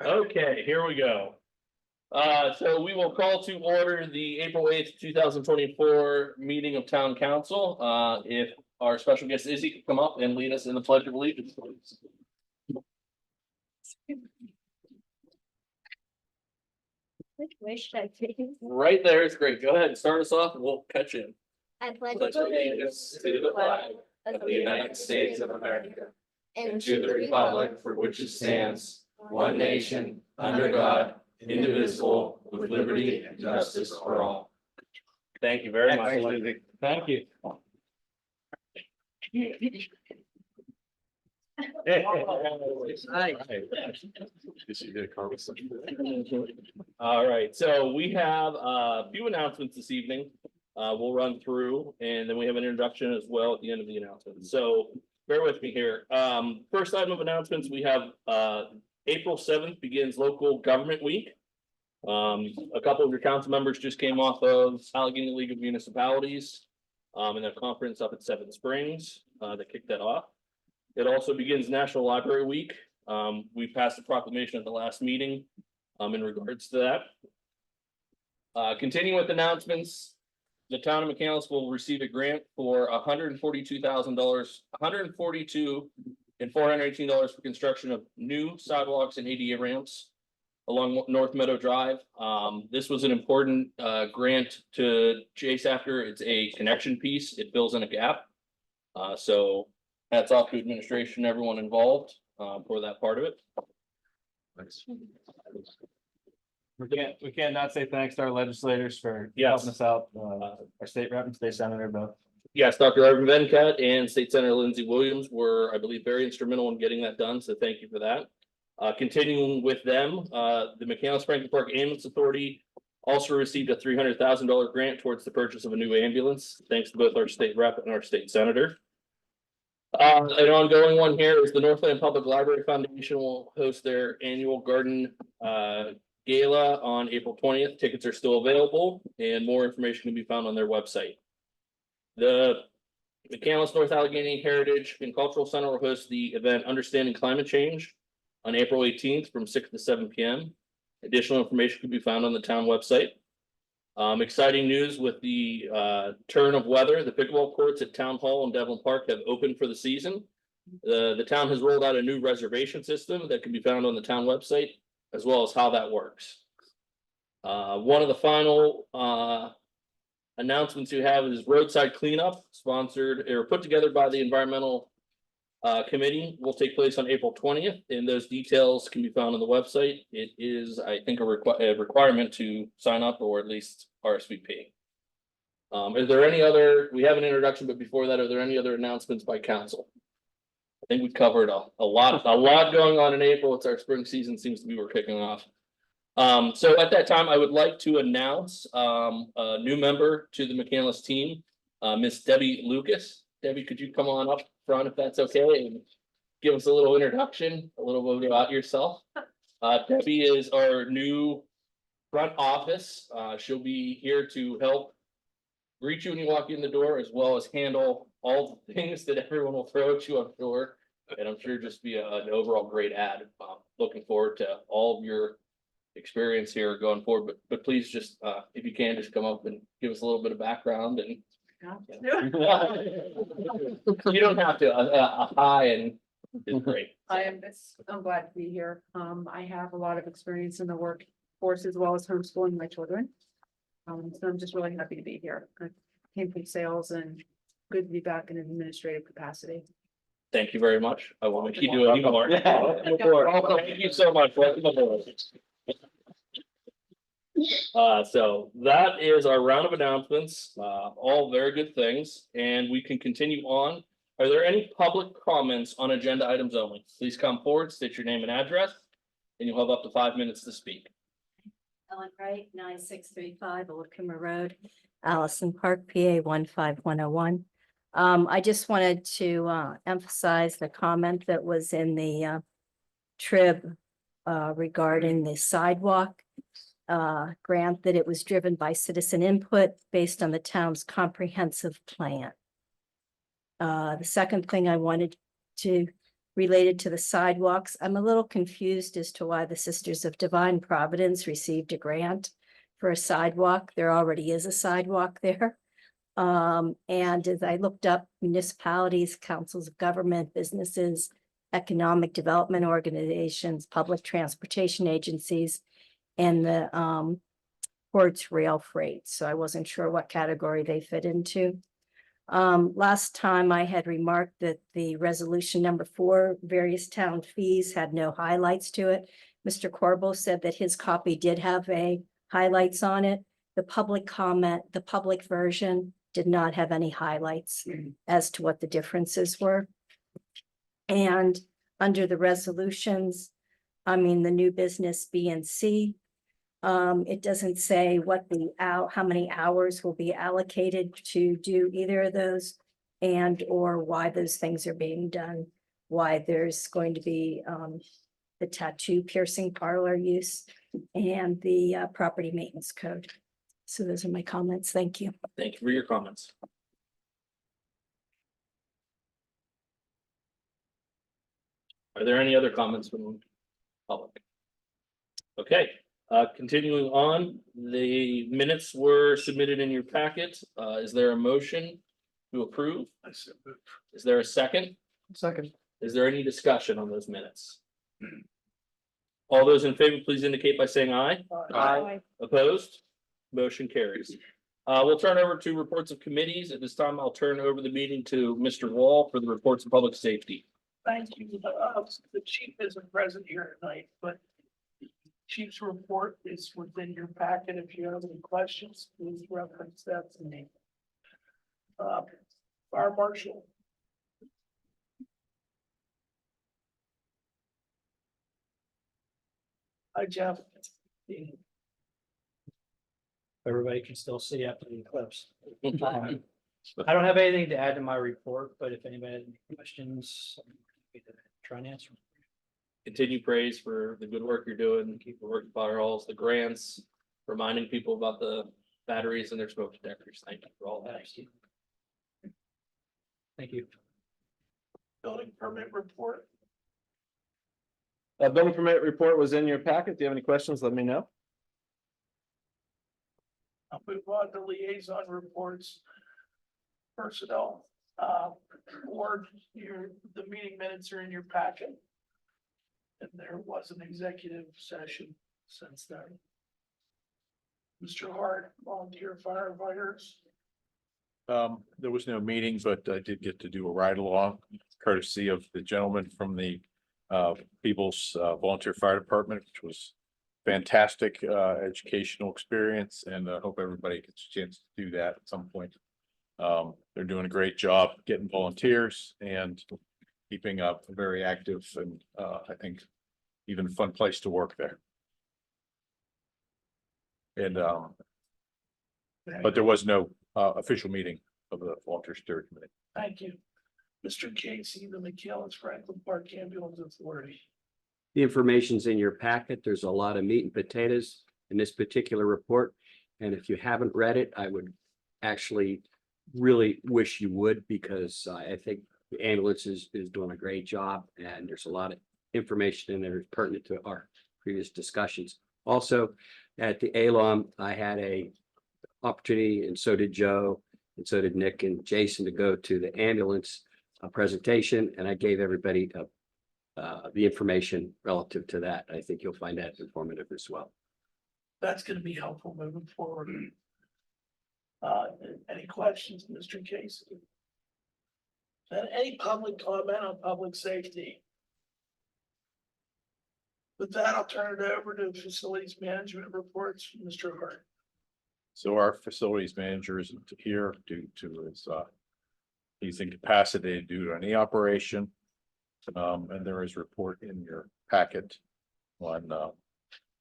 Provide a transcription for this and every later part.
Okay, here we go. So we will call to order the April 8th, 2024 meeting of town council. If our special guest Izzy could come up and lead us in the pledge of allegiance, please. Which way should I take? Right there is great. Go ahead and start us off and we'll catch in. I pledge Pledge allegiance to the flag of the United States of America and to the republic for which it stands, one nation, under God, indivisible, with liberty and justice for all. Thank you very much. Thank you. All right, so we have a few announcements this evening. We'll run through and then we have an introduction as well at the end of the announcement. So bear with me here. First item of announcements, we have April 7th begins local government week. A couple of your council members just came off of Allegheny League of Municipalities and their conference up at Seven Springs that kicked that off. It also begins National Library Week. We passed a proclamation at the last meeting in regards to that. Continuing with announcements, the town of McCandless will receive a grant for $142,000, $142,418 for construction of new sidewalks and ADA ramps along North Meadow Drive. This was an important grant to chase after. It's a connection piece. It fills in a gap. So hats off to administration, everyone involved for that part of it. We can't not say thanks to our legislators for helping us out. Our state rep and state senator both. Yes, Dr. Arvin Venkat and State Senator Lindsey Williams were, I believe, very instrumental in getting that done. So thank you for that. Continuing with them, the McCandless Franklin Park Ambulance Authority also received a $300,000 grant towards the purchase of a new ambulance, thanks to both our state rep and our state senator. An ongoing one here is the Northland Public Library Foundation will host their annual garden gala on April 20th. Tickets are still available and more information can be found on their website. The McCandless North Allegheny Heritage and Cultural Center will host the event Understanding Climate Change on April 18th from 6 to 7 p.m. Additional information can be found on the town website. Exciting news with the turn of weather. The pickleball courts at Town Hall and Devlin Park have opened for the season. The town has rolled out a new reservation system that can be found on the town website, as well as how that works. One of the final announcements you have is roadside cleanup, sponsored or put together by the environmental committee, will take place on April 20th, and those details can be found on the website. It is, I think, a requirement to sign up or at least RSVP. Is there any other? We have an introduction, but before that, are there any other announcements by council? I think we've covered a lot going on in April. It's our spring season, seems to be we're kicking off. So at that time, I would like to announce a new member to the McCandless team, Miss Debbie Lucas. Debbie, could you come on up front if that's okay and give us a little introduction, a little bit about yourself. Debbie is our new front office. She'll be here to help greet you when you walk in the door, as well as handle all the things that everyone will throw at you, I'm sure. And I'm sure just be an overall great ad. Looking forward to all of your experience here going forward, but please just if you can just come up and give us a little bit of background and you don't have to hi and it's great. I'm glad to be here. I have a lot of experience in the workforce as well as homeschooling my children. So I'm just really happy to be here. I came from sales and good to be back in an administrative capacity. Thank you very much. I won't make you do it anymore. Thank you so much. Welcome aboard. So that is our round of announcements, all very good things, and we can continue on. Are there any public comments on agenda items only? Please come forward, state your name and address, and you'll have up to 5 minutes to speak. Ellen Wright, 9635 Old Kimmer Road, Allison Park, PA 15101. I just wanted to emphasize the comment that was in the trib regarding the sidewalk grant, that it was driven by citizen input based on the town's comprehensive plan. The second thing I wanted to related to the sidewalks. I'm a little confused as to why the Sisters of Divine Providence received a grant for a sidewalk. There already is a sidewalk there. And as I looked up municipalities, councils of government, businesses, economic development organizations, public transportation agencies, and the ports rail freight. So I wasn't sure what category they fit into. Last time I had remarked that the resolution number 4, various town fees, had no highlights to it. Mr. Corbo said that his copy did have highlights on it. The public comment, the public version did not have any highlights as to what the differences were. And under the resolutions, the new business B and C, it doesn't say how many hours will be allocated to do either of those, and or why those things are being done, why there's going to be the tattoo piercing parlor use and the property maintenance code. So those are my comments. Thank you. Thank you for your comments. Are there any other comments from the public? Okay, continuing on, the minutes were submitted in your packet. Is there a motion to approve? Is there a second? Second. Is there any discussion on those minutes? All those in favor, please indicate by saying aye. Aye. Opposed? Motion carries. We'll turn over to reports of committees. At this time, I'll turn over the meeting to Mr. Wall for the reports of public safety. Thank you. The chief isn't present here tonight, but the chief's report is within your packet. If you have any questions, please reference that to me. Fire marshal. Hi, Jeff. Everybody can still see after the eclipse. I don't have anything to add to my report, but if anybody has any questions, I'm happy to try and answer. Continue praise for the good work you're doing, keep the work fire halls, the grants, reminding people about the batteries and their smoke detectors. Thank you for all that. Thank you. Building permit report. Building permit report was in your packet. Do you have any questions? Let me know. I'll move on to liaison reports. Personnel, board, the meeting minutes are in your packet. And there was an executive session since then. Mr. Hart, volunteer firefighters. There was no meeting, but I did get to do a ride along courtesy of the gentleman from the People's Volunteer Fire Department, which was fantastic educational experience, and I hope everybody gets a chance to do that at some point. They're doing a great job getting volunteers and keeping up very active, and I think even a fun place to work there. And but there was no official meeting of the Volunteer Steering Committee. Thank you. Mr. Casey, the McAllen Franklin Park Ambulance Authority. The information's in your packet. There's a lot of meat and potatoes in this particular report. And if you haven't read it, I would actually really wish you would, because I think the ambulance is doing a great job, and there's a lot of information in there pertinent to our previous discussions. Also, at the ALOM, I had a opportunity, and so did Joe, and so did Nick and Jason, to go to the ambulance presentation, and I gave everybody the information relative to that. I think you'll find that informative as well. That's going to be helpful moving forward. Any questions, Mr. Casey? And any public comment on public safety? With that, I'll turn it over to facilities management reports, Mr. Hart. So our facilities manager isn't here due to his he's incapacitated due to any operation. And there is a report in your packet on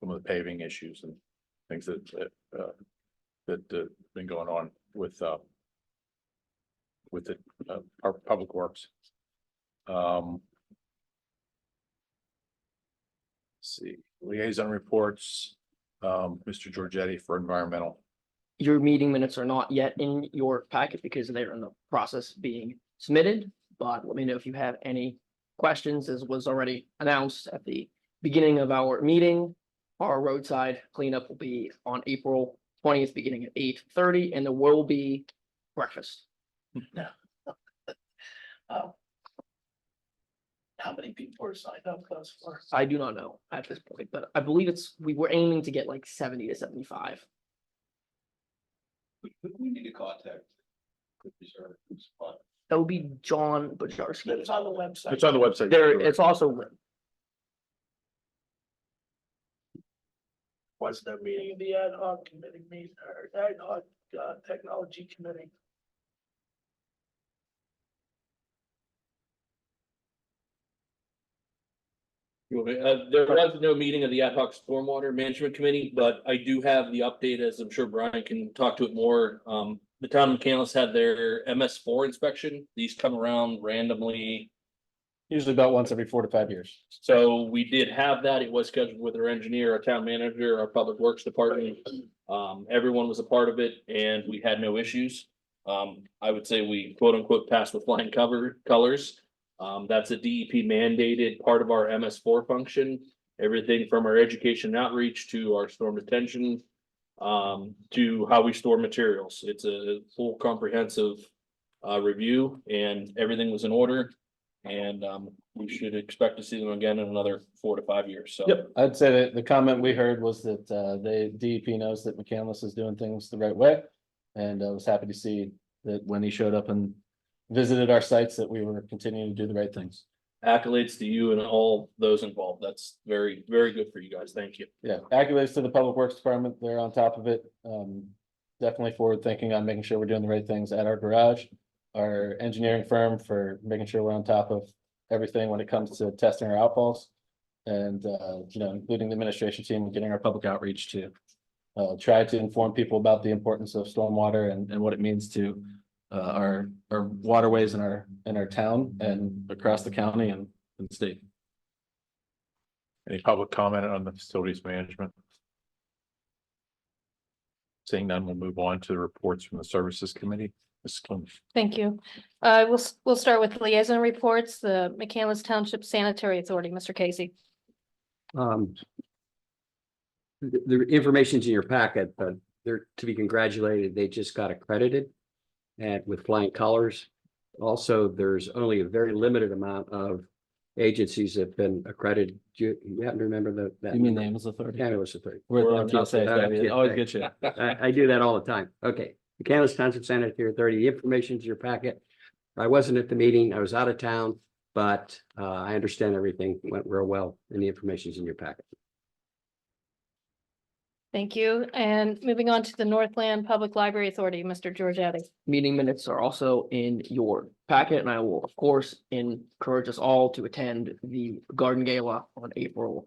some of the paving issues and things that been going on with the our public works. Let's see, liaison reports, Mr. Giorgetti for environmental. Your meeting minutes are not yet in your packet because they're in the process of being submitted, but let me know if you have any questions, as was already announced at the beginning of our meeting, our roadside cleanup will be on April 20th, beginning at 8:30, and there will be breakfast. How many people are signed up thus far? I do not know at this point, but I believe we were aiming to get like 70 to 75. We need to contact. That would be John Bajarski. It's on the website. It's on the website. There, it's also Was there meeting of the ad hoc committee or ad hoc technology committee? There was no meeting of the ad hoc stormwater management committee, but I do have the update, as I'm sure Brian can talk to it more. The town of McCandless had their MS4 inspection. These come around randomly. Usually about once every 4 to 5 years. So we did have that. It was scheduled with our engineer, our town manager, our public works department. Everyone was a part of it and we had no issues. I would say we quote unquote passed with flying colors. That's a DEP mandated part of our MS4 function. Everything from our education outreach to our storm detention, to how we store materials. It's a full comprehensive review and everything was in order. And we should expect to see them again in another 4 to 5 years. So. Yep, I'd say that the comment we heard was that DEP knows that McCandless is doing things the right way. And I was happy to see that when he showed up and visited our sites, that we were continuing to do the right things. Accolades to you and all those involved. That's very, very good for you guys. Thank you. Yeah, accolades to the Public Works Department. They're on top of it. Definitely forward thinking on making sure we're doing the right things at our garage. Our engineering firm for making sure we're on top of everything when it comes to testing our outfalls. And, including the administration team and getting our public outreach to try to inform people about the importance of stormwater and what it means to our waterways in our town and across the county and the state. Any public comment on the facilities management? Seeing none, we'll move on to the reports from the services committee. Ms. Clem. Thank you. We'll start with liaison reports, the McCandless Township Sanitary Authority, Mr. Casey. The information's in your packet, but they're to be congratulated. They just got accredited and with flying colors. Also, there's only a very limited amount of agencies that have been accredited. Do you happen to remember that? You mean the Ambulance Authority? Ambulance Authority. We're We're on at the TSA. Always get you. I do that all the time. Okay, McCandless Township Sanitary Authority, the information's in your packet. I wasn't at the meeting, I was out of town, but I understand everything went real well and the information's in your packet. Thank you. And moving on to the Northland Public Library Authority, Mr. Giorgetti. Meeting minutes are also in your packet, and I will, of course, encourage us all to attend the Garden Gala on April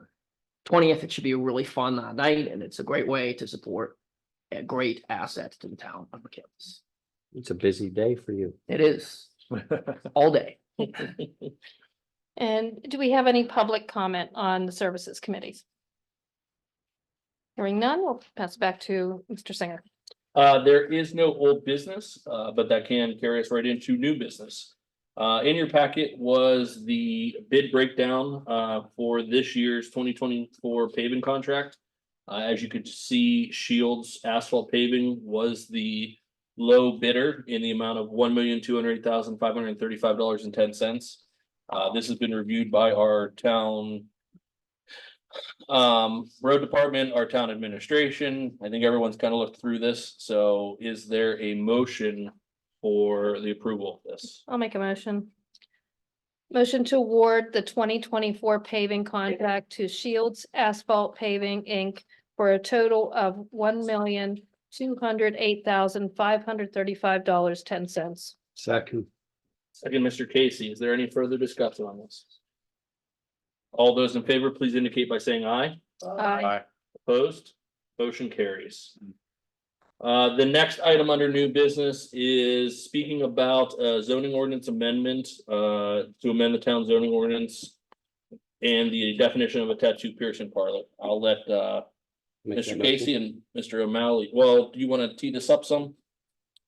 20th. It should be a really fun night, and it's a great way to support a great asset to the town of McCandless. It's a busy day for you. It is all day. And do we have any public comment on the services committees? Hearing none, we'll pass it back to Mr. Singer. There is no old business, but that can carry us right into new business. In your packet was the bid breakdown for this year's 2024 paving contract. As you could see, Shields Asphalt Paving was the low bidder in the amount of $1,208,535.10. This has been reviewed by our town road department, our town administration. I think everyone's kind of looked through this. So is there a motion for the approval of this? I'll make a motion. Motion to award the 2024 paving contract to Shields Asphalt Paving, Inc. for a total of $1,208,535.10. Second. Second, Mr. Casey, is there any further discussion on this? All those in favor, please indicate by saying aye. Aye. Opposed? Motion carries. The next item under new business is speaking about zoning ordinance amendment to amend the town zoning ordinance and the definition of a tattoo piercing parlor. I'll let Mr. Casey and Mr. O'Malley. Well, do you want to tee this up some?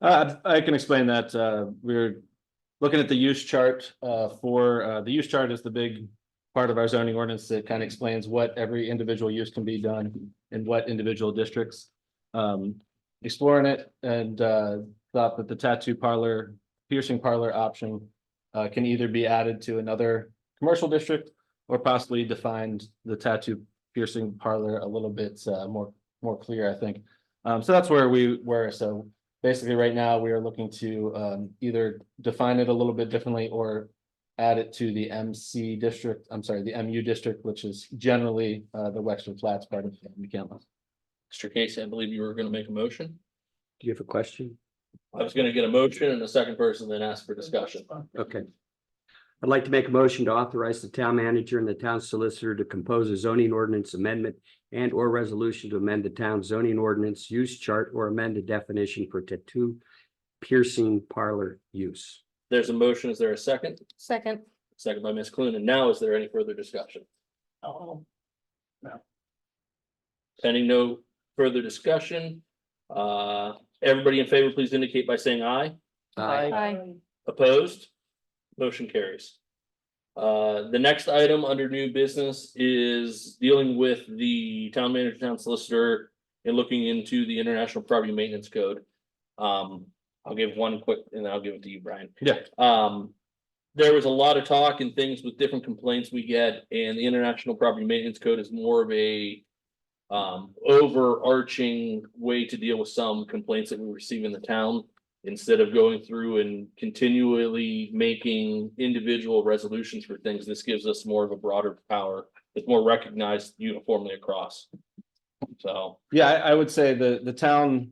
I can explain that. We're looking at the use chart, for, the use chart is the big part of our zoning ordinance that kind of explains what every individual use can be done in what individual districts. Exploring it and, thought that the tattoo parlor, piercing parlor option, can either be added to another commercial district or possibly defined the tattoo piercing parlor a little bit, more clear, I think. So that's where we were. So basically, right now, we are looking to either define it a little bit differently or add it to the MC district, I'm sorry, the MU district, which is generally the Wexford Flats part of McKinley. Mr. Casey, I believe you were gonna make a motion. Do you have a question? I was gonna get a motion and a second person, then ask for discussion. Okay. I'd like to make a motion to authorize the town manager and the town solicitor to compose a zoning ordinance amendment and or resolution to amend the town zoning ordinance use chart or amend the definition for tattoo piercing parlor use. There's a motion. Is there a second? Second, Second by Ms. Clune. And now is there any further discussion? Pending no further discussion, everybody in favor, please indicate by saying aye. aye. Opposed? Motion carries. The next item under new business is dealing with the town manager, town solicitor, and looking into the International Property Maintenance Code. I'll give one quick, and then I'll give it to you, Brian. Yeah. There was a lot of talk and things with different complaints we get, and the International Property Maintenance Code is more of a overarching way to deal with some complaints that we receive in the town, instead of going through and continually making individual resolutions for things. This gives us more of a broader power. It's more recognized uniformly across. So, Yeah, I would say the town's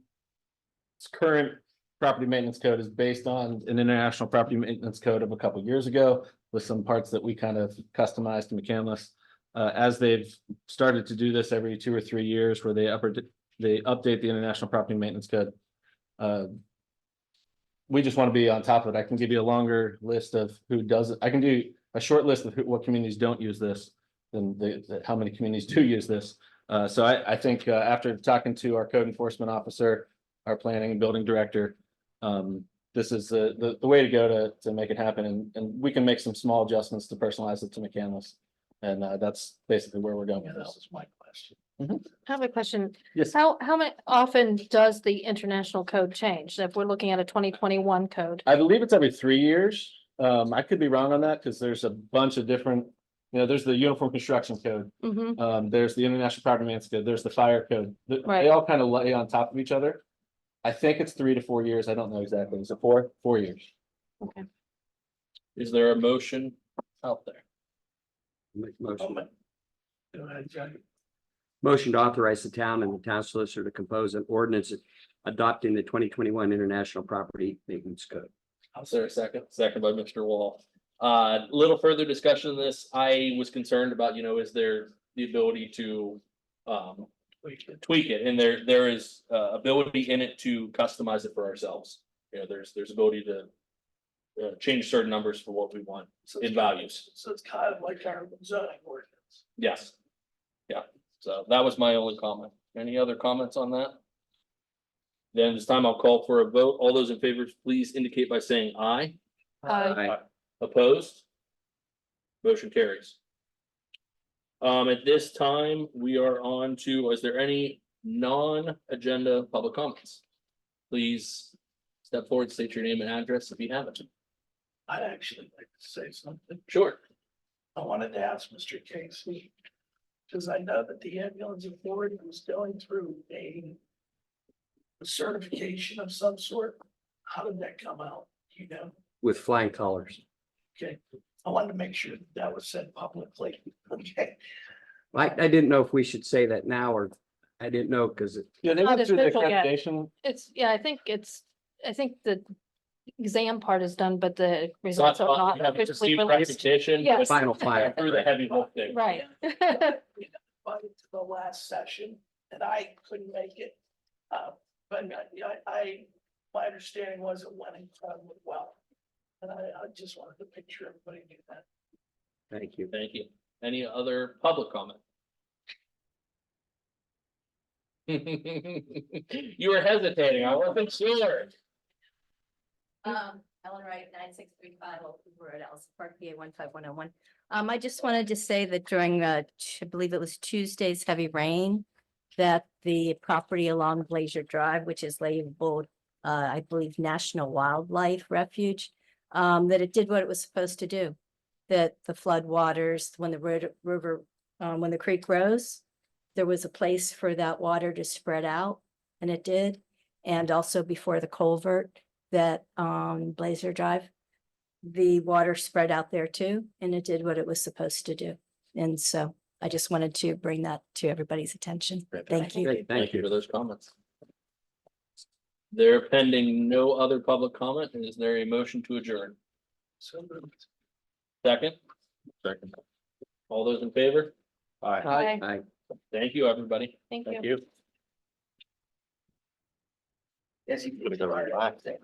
current property maintenance code is based on an international property maintenance code of a couple years ago with some parts that we kind of customized to McCandless. As they've started to do this every 2 or 3 years where they update the international property maintenance code. We just want to be on top of it. I can give you a longer list of who does it. I can do a short list of what communities don't use this than how many communities do use this. So I think after talking to our code enforcement officer, our planning and building director, this is the way to go to make it happen. And we can make some small adjustments to personalize it to McCandless. And that's basically where we're going Yeah, with that this. was my question. I have a question. Yes. How often does the international code change? If we're looking at a 2021 code? I believe it's every 3 years. I could be wrong on that because there's a bunch of different, there's the Uniform Construction Code. Mm-hmm. There's the International Property Maintenance Code, there's the Fire Code. Right. They all kind of lay on top of each other. I think it's 3 to 4 years. I don't know exactly. Is it 4? 4 years. is there a motion out there? Make a motion. Go ahead, Judge. Motion to authorize the town and the town solicitor to compose an ordinance adopting the 2021 International Property Maintenance Code. Is there a second? Second by Mr. Wall. Little further discussion of this. I was concerned about, is there the ability to tweak it, and there is ability in it to customize it for ourselves. There's ability to change certain numbers for what we want in values. So it's kind of like our zoning ordinance. Yes. Yeah, so that was my only comment. Any other comments on that? Then this time I'll call for a vote. All those in favor, please indicate by saying aye. Aye. Opposed? Motion carries. At this time, we are on to, is there any non-agenda public comments? Please step forward, state your name and address if you have it. I'd actually like to say something. Sure. I wanted to ask Mr. Casey, because I know that the ambulance authority was going through a certification of some sort. How did that come out? With flying colors. Okay, I wanted to make sure that was said publicly. Okay, I didn't know if we should say that now or I didn't know because Yeah, they Not went through the official yet. accreditation. I think the exam part is done, but the So results are not you have officially received released. recognition. Yes. final file. Through the heavy lifting. Right. invited to the last session and I couldn't make it. But my understanding was it went incredibly well. And I just wanted to make sure everybody knew that. Thank you. Thank you. Any other public comment? You were hesitating. I wasn't sure. I Ellen Wright, 9635 Old Cooper Road, Allison Park, PA 15101. I just wanted to say that during, I believe it was Tuesday's heavy rain, that the property along Glacier Drive, which is labeled, I believe, National Wildlife Refuge, that it did what it was supposed to do. That the flood waters, when the river, when the creek rose, there was a place for that water to spread out, and it did. And also before the culvert that, Glacier Drive, the water spread out there too, and it did what it was supposed to do. And so I just wanted to bring that to everybody's attention. Thank you. Great, Thank you for those comments. There pending no other public comment, and is there a motion to adjourn? So moved. Second, Second. all those in favor? Aye. Aye. Aye. Thank you, everybody. Thank you. Thank you. Yes, you. Gonna go right back there.